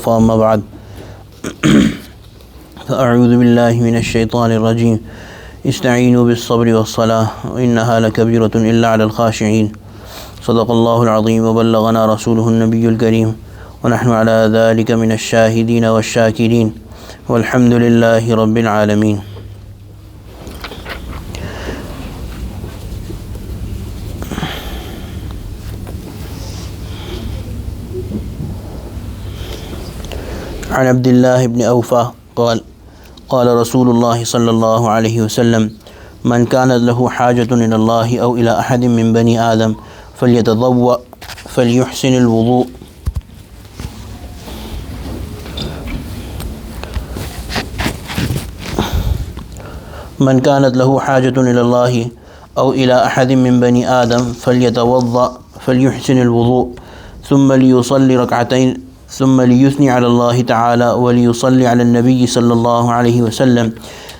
المصطفى أما بعد فأعوذ بالله من الشيطان الرجيم استعينوا بالصبر والصلاة وإنها لكبيرة إلا على الخاشعين صدق الله العظيم وبلغنا رسوله النبي الكريم ونحن على ذلك من الشاهدين والشاكرين والحمد لله رب العالمين. عن عبد الله بن أوفى قال رسول الله صلى الله عليه وسلم من كانت له حاجة إلى الله أو إلى أحد من بني آدم فليتضوأ فليحسن الوضوء. من كانت له حاجة إلى الله أو إلى أحد من بني آدم فليتوضأ فليحسن الوضوء ثم ليصلي ركعتين ثم ليثني على الله تعالى وليصلي على النبي صلى الله عليه وسلم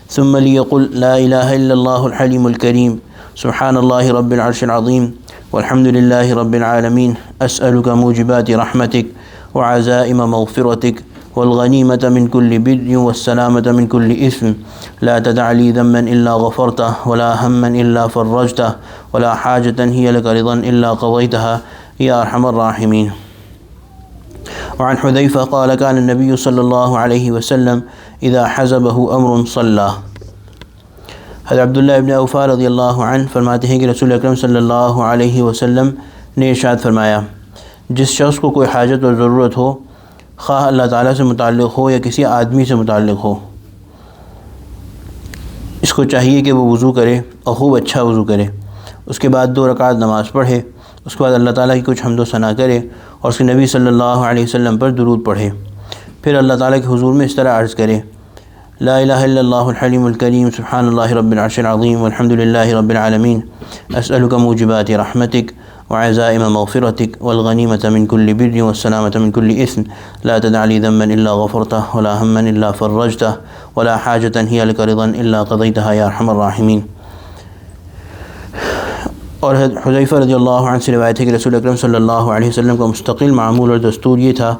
ثم ليقل لا إله إلا الله الحليم الكريم سبحان الله رب العرش العظيم والحمد لله رب العالمين أسألك موجبات رحمتك وعزائم مغفرتك والغنيمة من كل بر والسلامة من كل إثم لا تدع لي ذنبا إلا غفرته ولا هما إلا فرجته ولا حاجة هي لك رضا إلا قضيتها يا أرحم الراحمين. وعن حذيفة قال كان النبي صلى الله عليه وسلم إذا حزبه أمر صلى. حضرت عبداللہ ابن اوفا رضی اللہ عنہ فرماتے ہیں کہ رسول اکرم صلی اللہ علیہ وسلم نے ارشاد فرمایا جس شخص کو کوئی حاجت اور ضرورت ہو خواہ اللہ تعالیٰ سے متعلق ہو یا کسی آدمی سے متعلق ہو، اس کو چاہیے کہ وہ وضو کرے اور خوب اچھا وضو کرے، اس کے بعد 2 رکعت نماز پڑھے، اس کے بعد اللہ تعالیٰ کی کچھ حمد و ثنا کرے اور اس کے نبی صلی اللہ علیہ وسلم پر درود پڑھے، پھر اللہ تعالیٰ کے حضور میں اس طرح عرض کرے لا الہ الا اللہ الحلیم الکریم سبحان اللہ رب العرش العظیم والحمد للہ رب العالمین اسألک موجبات رحمتک وعزائم مغفرتک والغنیمة من کل بر والسلامة من کل اثم لا تدع لی ذنبا الا غفرتہ ولا ہما الا فرجتہ ولا حاجة ہی لک رضا الا قضیتہا یا ارحم الراحمین. اور حذیفہ رضی اللہ عنہ سے روایت ہے کہ رسول اکرم صلی اللہ علیہ وسلم کا مستقل معمول اور دستور یہ تھا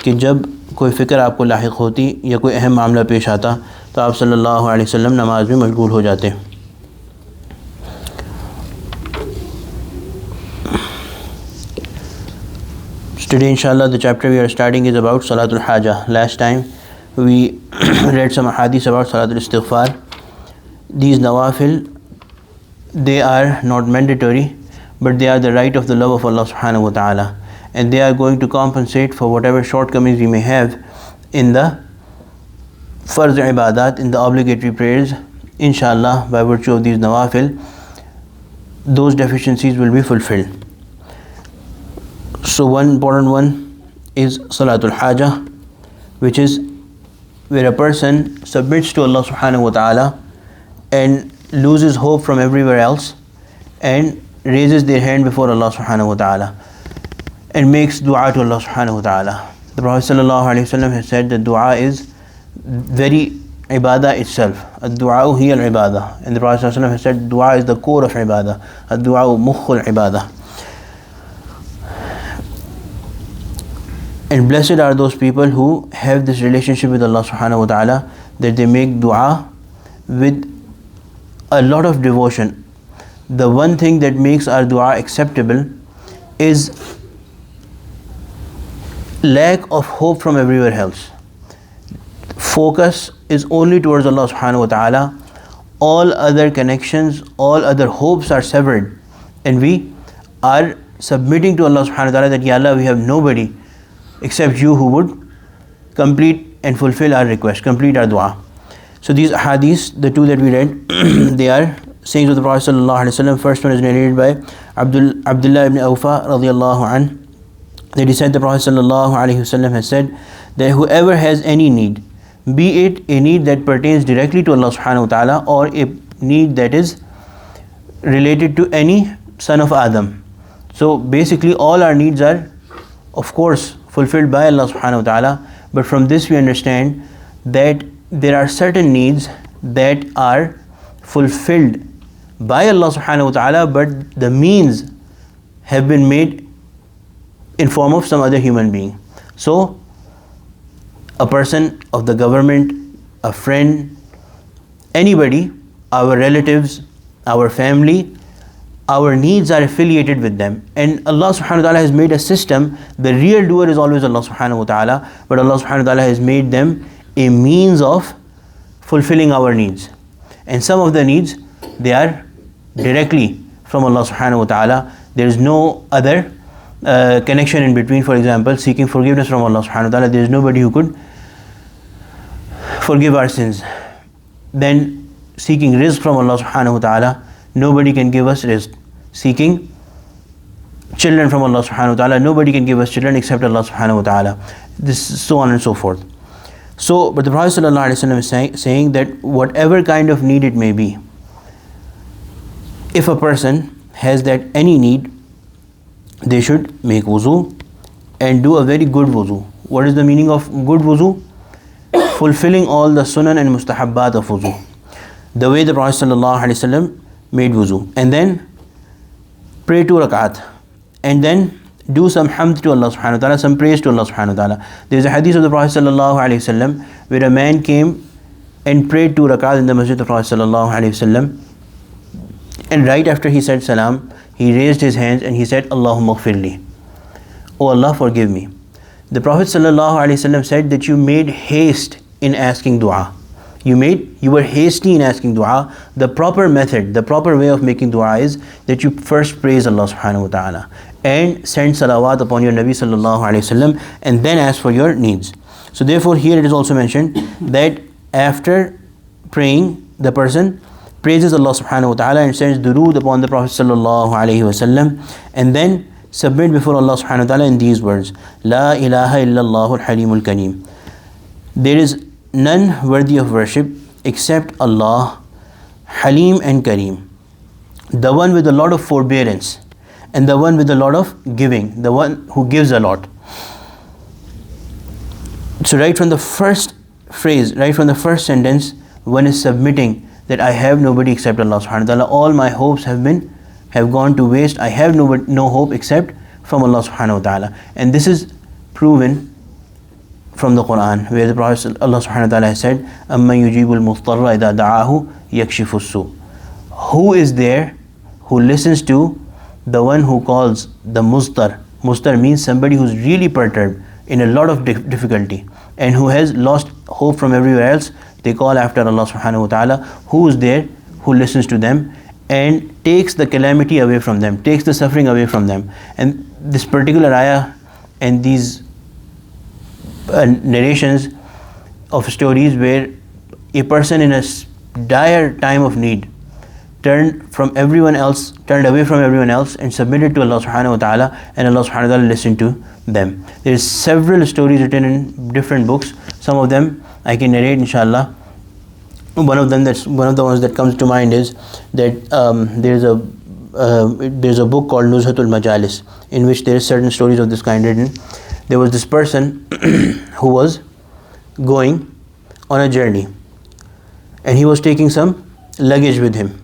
کہ جب کوئی فکر آپ کو لاحق ہوتی یا کوئی اہم معاملہ پیش آتا تو آپ صلی اللہ علیہ وسلم نماز میں مشغول ہو جاتے. Today inshallah the chapter we are starting is about Salat al-Haja. Last time we read some hadith about Salat al-Istighfar. These nawafil, they are not mandatory, but they are the right of the love of Allah subhanahu wa ta'ala, and they are going to compensate for whatever shortcomings we may have in the farz ibadat, in the obligatory prayers. Inshallah, by virtue of these nawafil, those deficiencies will be fulfilled. So one important one is Salatul Haja, which is where a person submits to Allah subhanahu wa ta'ala and loses hope from everywhere else and raises their hand before Allah subhanahu wa ta'ala and makes dua to Allah subhanahu wa ta'ala. The Prophet sallallahu alaihi wasallam has said that dua is very ibadah itself. Ad-du'a hiya al-ibadah. And the Prophet sallallahu alaihi wasallam has said dua is the core of ibadah. Ad-du'a mukhul ibadah. And blessed are those people who have this relationship with Allah subhanahu wa ta'ala, that they make dua with a lot of devotion. The one thing that makes our dua acceptable is lack of hope from everywhere else. Focus is only towards Allah subhanahu wa ta'ala. All other connections, all other hopes are severed, and we are submitting to Allah subhanahu wa ta'ala that Ya Allah, we have nobody except you who would complete and fulfill our request, complete our dua. So these hadiths, the two that we read, they are sayings of the Prophet sallallahu alaihi wasallam. First one is narrated by Abdullah ibn Awfa radiyallahu anhu, that he said the Prophet sallallahu alaihi wasallam has said that whoever has any need, be it a need that pertains directly to Allah subhanahu wa ta'ala or a need that is related to any son of Adam. So basically all our needs are of course fulfilled by Allah subhanahu wa ta'ala, but from this we understand that there are certain needs that are fulfilled by Allah subhanahu wa ta'ala, but the means have been made in form of some other human being. So a person of the government, a friend, anybody, our relatives, our family, our needs are affiliated with them. And Allah subhanahu wa ta'ala has made a system. The real doer is always Allah subhanahu wa ta'ala, but Allah subhanahu wa ta'ala has made them a means of fulfilling our needs. And some of the needs, they are directly from Allah subhanahu wa ta'ala. There is no other connection in between. For example, seeking forgiveness from Allah subhanahu wa ta'ala, there is nobody who could forgive our sins. Then seeking rizq from Allah subhanahu wa ta'ala, nobody can give us rizq. Seeking children from Allah subhanahu wa ta'ala, nobody can give us children except Allah subhanahu wa ta'ala. This is so on and so forth. So, but the Prophet sallallahu alaihi wasallam is saying that whatever kind of need it may be, if a person has that any need, they should make wuzu and do a very good wuzu. What is the meaning of good wuzu? Fulfilling all the sunan and mustahabbat of wuzu, the way the Prophet sallallahu alaihi wasallam made wuzu, and then pray 2 rakat, and then do some hamd to Allah subhanahu wa ta'ala, some praise to Allah subhanahu wa ta'ala. There is a hadith of the Prophet sallallahu alaihi wasallam where a man came and prayed 2 rakat in the masjid of the Prophet sallallahu alaihi wasallam, and right after he said salam, he raised his hands and he said, Allahumma ghfirli, oh Allah, forgive me. The Prophet sallallahu alaihi wasallam said that you made haste in asking dua. You were hasty in asking dua. The proper method, the proper way of making dua is that you first praise Allah subhanahu wa ta'ala and send salawat upon your Nabi sallallahu alaihi wasallam, and then ask for your needs. So therefore here it is also mentioned that after praying, the person praises Allah subhanahu wa ta'ala and sends durood upon the Prophet sallallahu alaihi wasallam, and then submit before Allah subhanahu wa ta'ala in these words: La ilaha illallah al-halimul kareem. There is none worthy of worship except Allah, Halim and Kareem, the one with a lot of forbearance and the one with a lot of giving, the one who gives a lot. So right from the first phrase, right from the first sentence, one is submitting that I have nobody except Allah subhanahu wa ta'ala. All my hopes have gone to waste. I have no hope except from Allah subhanahu wa ta'ala. And this is proven from the Quran, where the Prophet Allah subhanahu wa ta'ala has said, أَمَّنْ يُجِيبُ الْمُضْطَرَّ إِذَا دَعَاهُ يَكْشِفُ السُّوءَ. Who is there who listens to the one who calls the mustar? Mustar means somebody who's really perturbed, in a lot of difficulty, and who has lost hope from everywhere else. They call after Allah subhanahu wa ta'ala. Who is there who listens to them and takes the calamity away from them, takes the suffering away from them? And this particular ayah and these narrations of stories where a person in a dire time of need turned away from everyone else and submitted to Allah subhanahu wa ta'ala, and Allah subhanahu wa ta'ala listened to them. There is several stories written in different books. Some of them I can narrate inshallah. One of the ones that comes to mind is that there's a book called Nuzhatul Majalis, in which there are certain stories of this kind written. There was this person who was going on a journey, and he was taking some luggage with him.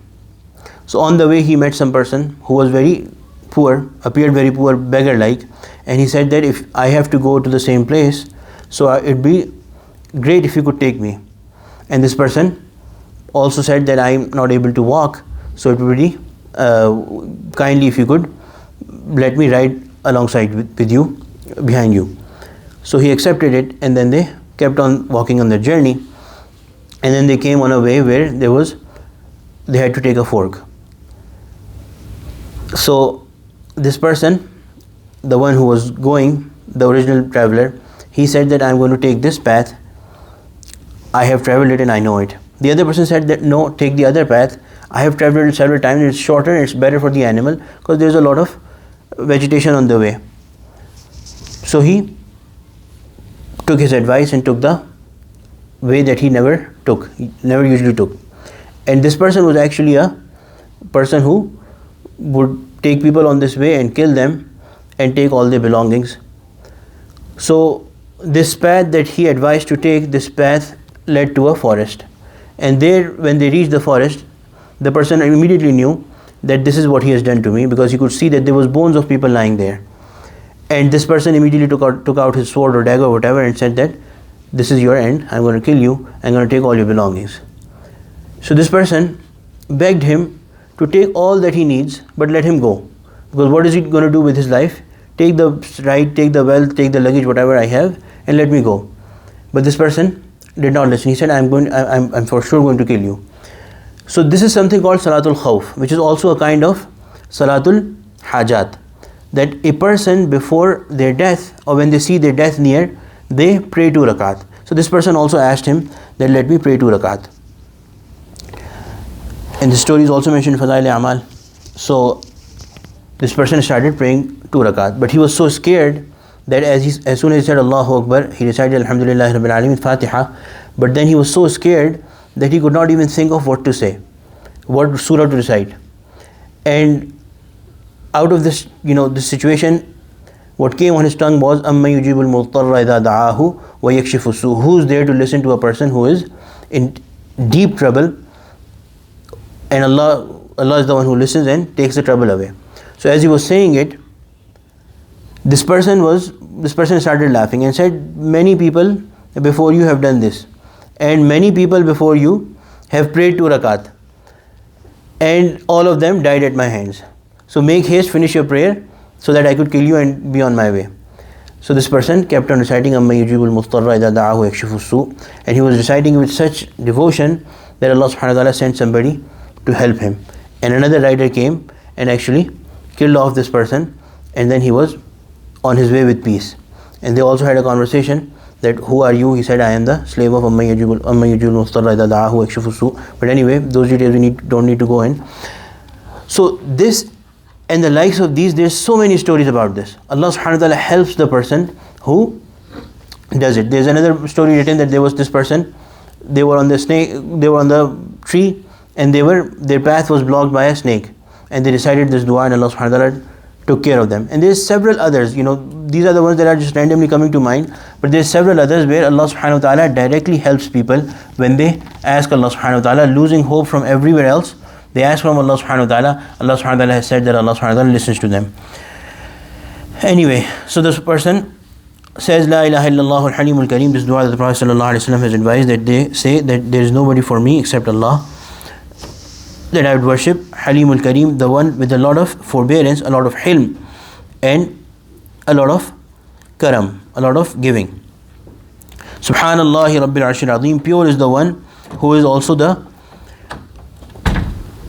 So on the way he met some person who was very poor, appeared very poor, beggar-like, and he said that if I have to go to the same place, so it'd be great if you could take me. And this person also said that I'm not able to walk, so it would be kindly if you could let me ride alongside with you, behind you. So he accepted it, and then they kept on walking on their journey, and then they came on a way where they had to take a fork. So this person, the one who was going, the original traveler, he said that I'm going to take this path, I have traveled it and I know it. The other person said that no, take the other path, I have traveled it several times, it's shorter, it's better for the animal because there's a lot of vegetation on the way. So he took his advice and took the way that he never usually took. And this person was actually a person who would take people on this way and kill them and take all their belongings. So this path that he advised to take, this path led to a forest. And there, when they reached the forest, the person immediately knew that this is what he has done to me, because he could see that there was bones of people lying there. And this person immediately took out his sword or dagger or whatever and said that this is your end, I'm going to kill you, I'm going to take all your belongings. So this person begged him to take all that he needs, but let him go. Because what is he going to do with his life? Take the right, take the wealth, take the luggage, whatever I have, and let me go. But this person did not listen. He said, I'm for sure going to kill you. So this is something called Salatul Khawf, which is also a kind of Salatul Hajat. That a person before their death, or when they see their death near, they pray 2 rakat. So this person also asked him that let me pray 2 rakat. And the story is also mentioned in Fadail Amal. So this person started praying 2 rakat, but he was so scared that as soon as he said Allahu Akbar, he recited Alhamdulillah Rabbil Alameen Fatiha, but then he was so scared that he could not even think of what to say, what surah to recite. And out of this, this situation, what came on his tongue was Amma yujibul mudtarra idha da'ahu wa yakshifu su. Who's there to listen to a person who is in deep trouble, and Allah is the one who listens and takes the trouble away. So as he was saying it, this person started laughing and said, many people before you have done this, and many people before you have prayed 2 rakat, and all of them died at my hands. So make haste, finish your prayer, so that I could kill you and be on my way. So this person kept on reciting Amma yujibul mudtarra idha da'ahu yakshifu su, and he was reciting with such devotion that Allah subhanahu wa ta'ala sent somebody to help him. And another rider came and actually killed off this person, and then he was on his way with peace. And they also had a conversation that, who are you? He said, I am the slave of Amma yujibul mudtarra idha da'ahu yakshifu su. But anyway, those details we don't need to go in. So this and the likes of these, there's so many stories about this. Allah subhanahu wa ta'ala helps the person who does it. There's another story written that there was this person, they were on the tree, and their path was blocked by a snake, and they recited this dua, and Allah subhanahu wa ta'ala took care of them. And there's several others, these are the ones that are just randomly coming to mind, but there's several others where Allah subhanahu wa ta'ala directly helps people when they ask Allah subhanahu wa ta'ala, losing hope from everywhere else. They ask from Allah subhanahu wa ta'ala. Allah subhanahu wa ta'ala has said that Allah subhanahu wa ta'ala listens to them. Anyway, so this person says La ilaha illallah al-halimul kareem, this dua that the Prophet sallallahu alaihi wasallam has advised, that they say that there is nobody for me except Allah, that I would worship Halimul Kareem, the one with a lot of forbearance, a lot of hilm, and a lot of karam, a lot of giving. Subhanallahi Rabbil Arshil Azim, pure is the one who is also the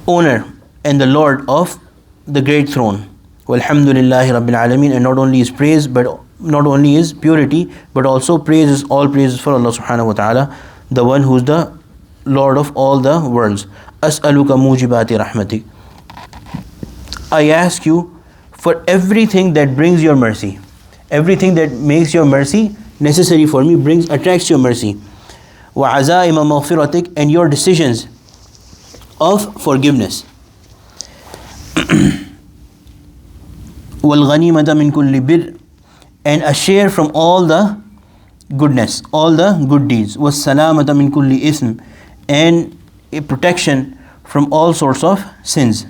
owner and the Lord of the great throne. Walhamdulillahi Rabbil Alameen, and not only is praise, but not only is purity, but also praises, all praises for Allah subhanahu wa ta'ala, the one who is the Lord of all the worlds. As'aluka mujibati rahmatik. I ask you for everything that brings your mercy, everything that makes your mercy necessary for me, attracts your mercy. Wa azaima maghfiratik, and your decisions of forgiveness. Wal ghanimata min kulli bir, and a share from all the goodness, all the good deeds. Was salamata min kulli ithm, and a protection from all sorts of sins.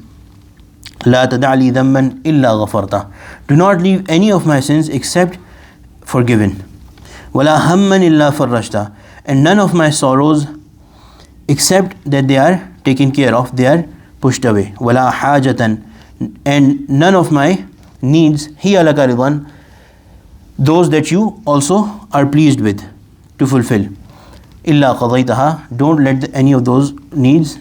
La tada'li dhamman illa ghafarta, do not leave any of my sins except forgiven. Wala hamman illa farrajta, and none of my sorrows except that they are taken care of, they are pushed away. Wala hajatan, and none of my needs, hiya laka ridwan, those that you also are pleased with to fulfill. Illa qadaytaha, don't let any of those needs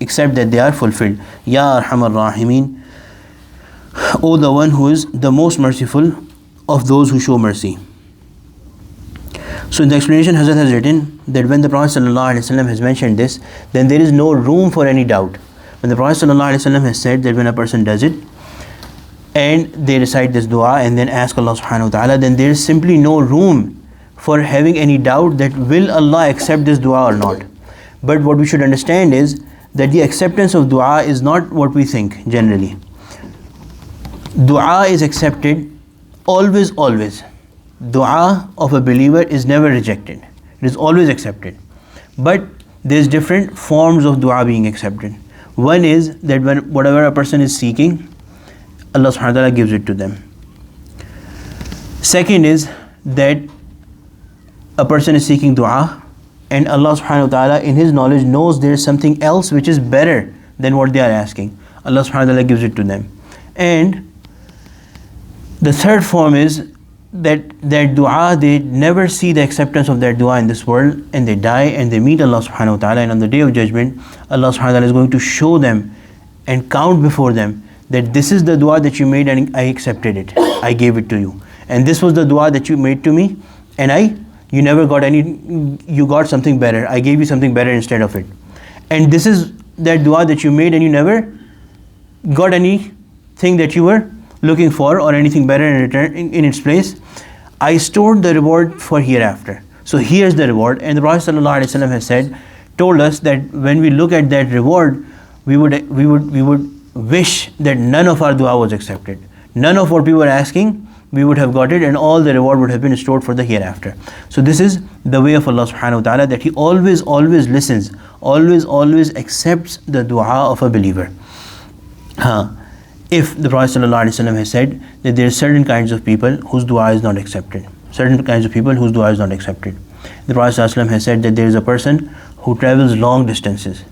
except that they are fulfilled. Ya arhamar rahimin, O the one who is the most merciful of those who show mercy. So in the explanation, Hazrat has written that when the Prophet ﷺ has mentioned this, then there is no room for any doubt. When the Prophet ﷺ has said that when a person does it and they recite this dua and then ask Allah subhanahu wa ta'ala, then there is simply no room for having any doubt that will Allah accept this dua or not. But what we should understand is that the acceptance of dua is not what we think generally. Dua is accepted always. Dua of a believer is never rejected. It is always accepted. But there's different forms of dua being accepted. One is that when whatever a person is seeking, Allah subhanahu wa ta'ala gives it to them. Second is that a person is seeking dua, and Allah subhanahu wa ta'ala in His knowledge knows there is something else which is better than what they are asking. Allah subhanahu wa ta'ala gives it to them. And the third form is that their dua, they never see the acceptance of their dua in this world, and they die and they meet Allah subhanahu wa ta'ala, and on the day of judgment Allah subhanahu wa ta'ala is going to show them and count before them that this is the dua that you made and I accepted it, I gave it to you, and this was the dua that you made to me and you never got any, you got something better, I gave you something better instead of it, and this is that dua that you made and you never got anything that you were looking for or anything better in return in its place. I stored the reward for hereafter. So here's the reward, and the Prophet ﷺ has told us that when we look at that reward, we would wish that none of our dua was accepted. None of what we were asking, we would have got it, and all the reward would have been stored for the hereafter. So this is the way of Allah subhanahu wa ta'ala, that He always listens, always accepts the dua of a believer. If the Prophet ﷺ has said that there are certain kinds of people whose dua is not accepted, certain kinds of people whose dua is not accepted. The Prophet ﷺ has said that there is a person who travels long distances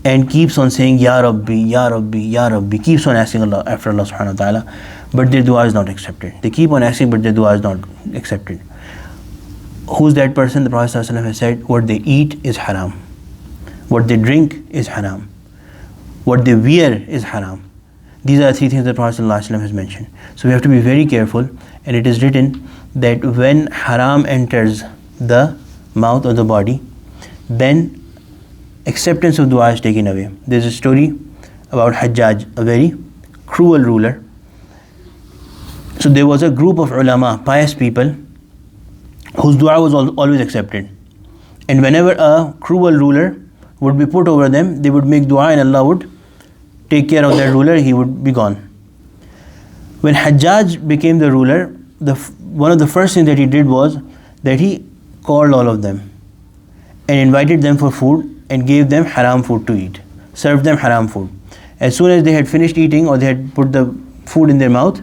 and keeps on saying Ya Rabbi, Ya Rabbi, Ya Rabbi, keeps on asking Allah after Allah subhanahu wa ta'ala, but their dua is not accepted. They keep on asking, but their dua is not accepted. Who's that person? The Prophet ﷺ has said, what they eat is haram, what they drink is haram, what they wear is haram. These are the three things that Prophet ﷺ has mentioned. So we have to be very careful, and it is written that when haram enters the mouth or the body, then acceptance of dua is taken away. There's a story about Hajjaj, a very cruel ruler. So there was a group of ulama, pious people, whose dua was always accepted. And whenever a cruel ruler would be put over them, they would make dua and Allah would take care of that ruler, he would be gone. When Hajjaj became the ruler, one of the first things that he did was that he called all of them and invited them for food and gave them haram food to eat, served them haram food. As soon as they had finished eating or they had put the food in their mouth,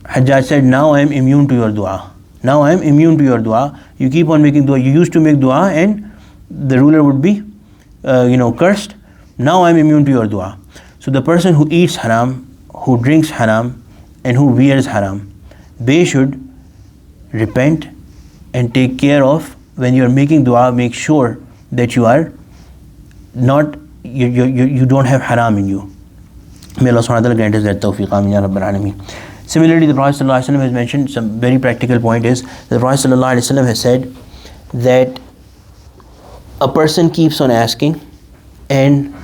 Hajjaj said, now I am immune to your dua. Now I am immune to your dua. You keep on making dua. You used to make dua and the ruler would be cursed. Now I am immune to your dua. So the person who eats haram, who drinks haram, and who wears haram, they should repent and take care of, when you are making dua, make sure that you are not, you don't have haram in you. May Allah subhanahu wa ta'ala grant us that tawfiq. Amin ya Rabbal Alameen. Similarly, the Prophet ﷺ has mentioned some very practical point is, the Prophet ﷺ has said that a person keeps on asking, and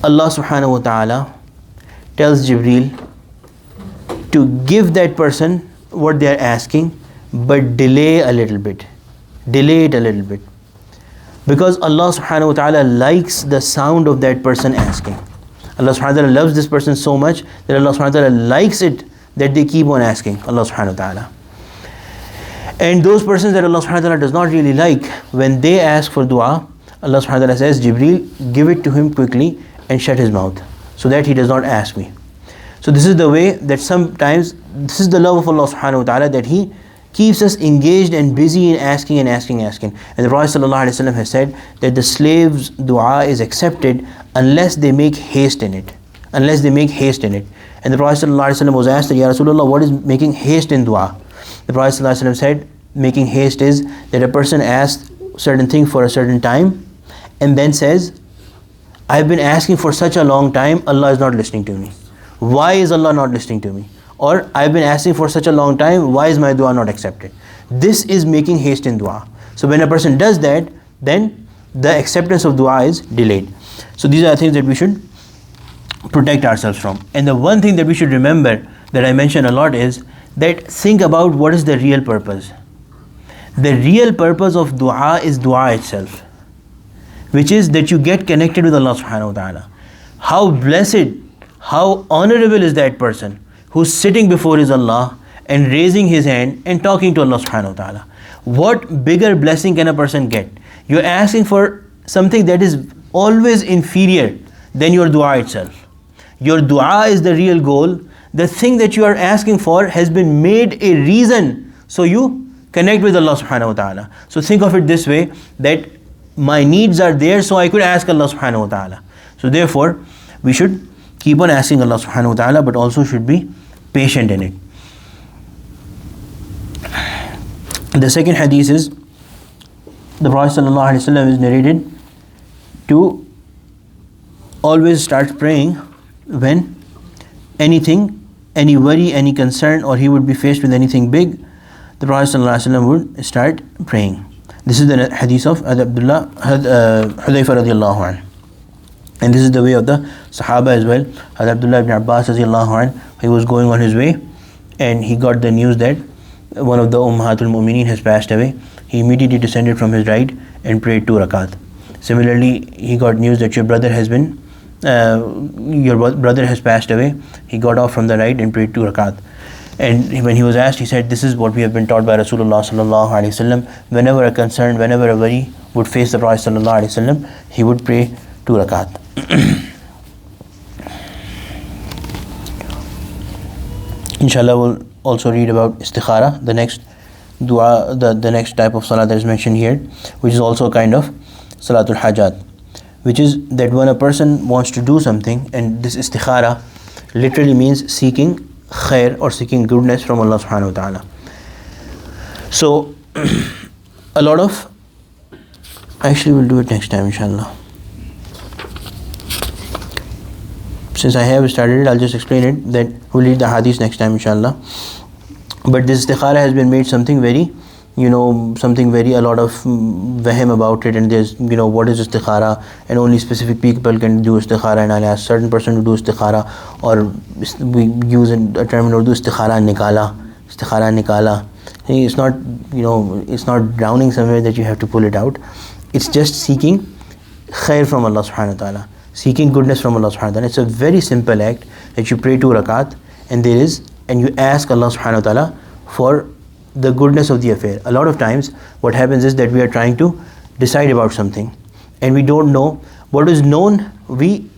Allah subhanahu wa ta'ala tells Jibreel to give that person what they are asking, but delay a little bit. Delay it a little bit. Because Allah subhanahu wa ta'ala likes the sound of that person asking. Allah subhanahu wa ta'ala loves this person so much that Allah subhanahu wa ta'ala likes it that they keep on asking Allah subhanahu wa ta'ala. And those persons that Allah subhanahu wa ta'ala does not really like, when they ask for dua, Allah subhanahu wa ta'ala says, Jibreel, give it to him quickly and shut his mouth, so that he does not ask me. So this is the way that sometimes, this is the love of Allah subhanahu wa ta'ala, that He keeps us engaged and busy in asking and asking. And the Prophet ﷺ has said that the slave's dua is accepted unless they make haste in it. Unless they make haste in it. And the Prophet ﷺ was asked, Ya Rasulullah, what is making haste in dua? The Prophet ﷺ said, making haste is that a person asks certain thing for a certain time and then says, I've been asking for such a long time, Allah is not listening to me. Why is Allah not listening to me? Or I've been asking for such a long time, why is my dua not accepted? This is making haste in dua. So when a person does that, then the acceptance of dua is delayed. So these are the things that we should protect ourselves from. And the one thing that we should remember, that I mention a lot, is that think about what is the real purpose. The real purpose of dua is dua itself, which is that you get connected with Allah subhanahu wa ta'ala. How blessed, how honorable is that person who's sitting before his Allah and raising his hand and talking to Allah subhanahu wa ta'ala. What bigger blessing can a person get? You're asking for something that is always inferior than your dua itself. Your dua is the real goal. The thing that you are asking for has been made a reason, so you connect with Allah subhanahu wa ta'ala. So think of it this way, that my needs are there so I could ask Allah subhanahu wa ta'ala. So therefore, we should keep on asking Allah subhanahu wa ta'ala, but also should be patient in it. The second hadith is, the Prophet sallallahu alaihi wasallam is narrated to always start praying when anything, any worry, any concern, or he would be faced with anything big, the Prophet ﷺ would start praying. This is the hadith of Hudayfa radiallahu anhu. And this is the way of the Sahaba as well. Abdullah ibn Abbas radiallahu anhu, he was going on his way and he got the news that one of the Ummahatul Mu'mineen has passed away. He immediately descended from his ride and prayed 2 rakat. Similarly, he got news that your brother has passed away. He got off from the ride and prayed 2 rakat. And when he was asked, he said, this is what we have been taught by Rasulullah sallallahu alaihi wasallam. Whenever a concern, whenever a worry would face the Prophet sallallahu alaihi wasallam, he would pray 2 rakat. Inshallah, we'll also read about istikhara, the next dua, the next type of salah that is mentioned here, which is also a kind of salatul hajat, which is that when a person wants to do something, and this istikhara literally means seeking khair or seeking goodness from Allah subhanahu wa ta'ala. So a lot of, actually we'll do it next time inshallah. Since I have started it, I'll just explain it, that we'll read the hadith next time inshallah. But this istikhara has been made something very, a lot of vahem about it, and there's, what is istikhara, and only specific people can do istikhara, and I'll ask certain person to do istikhara, or we use a term in Urdu, istikhara nikala. It's not, it's not drowning somewhere that you have to pull it out. It's just seeking khair from Allah subhanahu wa ta'ala, seeking goodness from Allah subhanahu wa ta'ala. It's a very simple act that you pray 2 rakat, and you ask Allah subhanahu wa ta'ala for the goodness of the affair. A lot of times what happens is that we are trying to decide about something and we don't know. What is known, we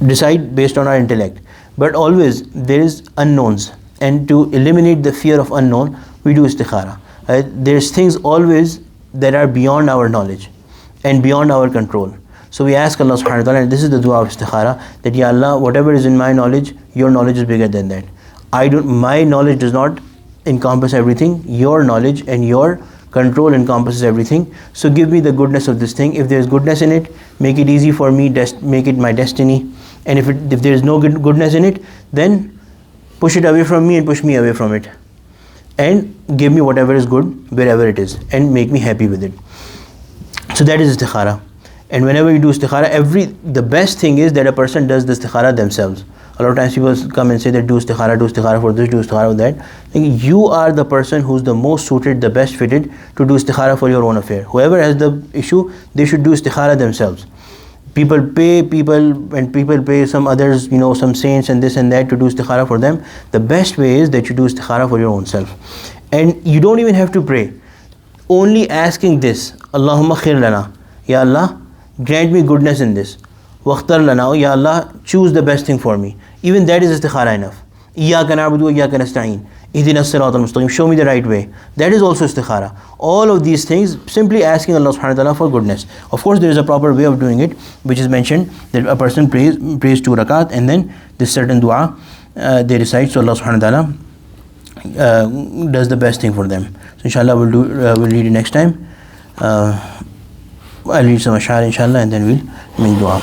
decide based on our intellect, but always there is unknowns, and to eliminate the fear of unknown, we do istikhara. There's things always that are beyond our knowledge and beyond our control. So we ask Allah subhanahu wa ta'ala, and this is the dua of istikhara, that Ya Allah, whatever is in my knowledge, your knowledge is bigger than that. My knowledge does not encompass everything. Your knowledge and your control encompasses everything. So give me the goodness of this thing. If there is goodness in it, make it easy for me, make it my destiny. And if there is no goodness in it, then push it away from me and push me away from it. And give me whatever is good wherever it is, and make me happy with it. So that is istikhara. And whenever you do istikhara, the best thing is that a person does the istikhara themselves. A lot of times people come and say that do istikhara for this, do istikhara for that. You are the person who's the most suited, the best fitted to do istikhara for your own affair. Whoever has the issue, they should do istikhara themselves. People pay some others, some saints and this and that to do istikhara for them. The best way is that you do istikhara for your own self. And you don't even have to pray. Only asking this, Allahumma khair lana, Ya Allah, grant me goodness in this. Wakhtar lana, Ya Allah, choose the best thing for me. Even that is istikhara enough. Iyyaka na'budu wa iyyaka nasta'een. Ihdinas siratal mustaqim. Show me the right way. That is also istikhara. All of these things, simply asking Allah subhanahu wa ta'ala for goodness. Of course, there is a proper way of doing it, which is mentioned, that a person prays 2 rakat, and then this certain dua they recite, so Allah subhanahu wa ta'ala does the best thing for them. So inshallah we'll read it next time. I'll read some ashar inshallah, and then we'll make dua.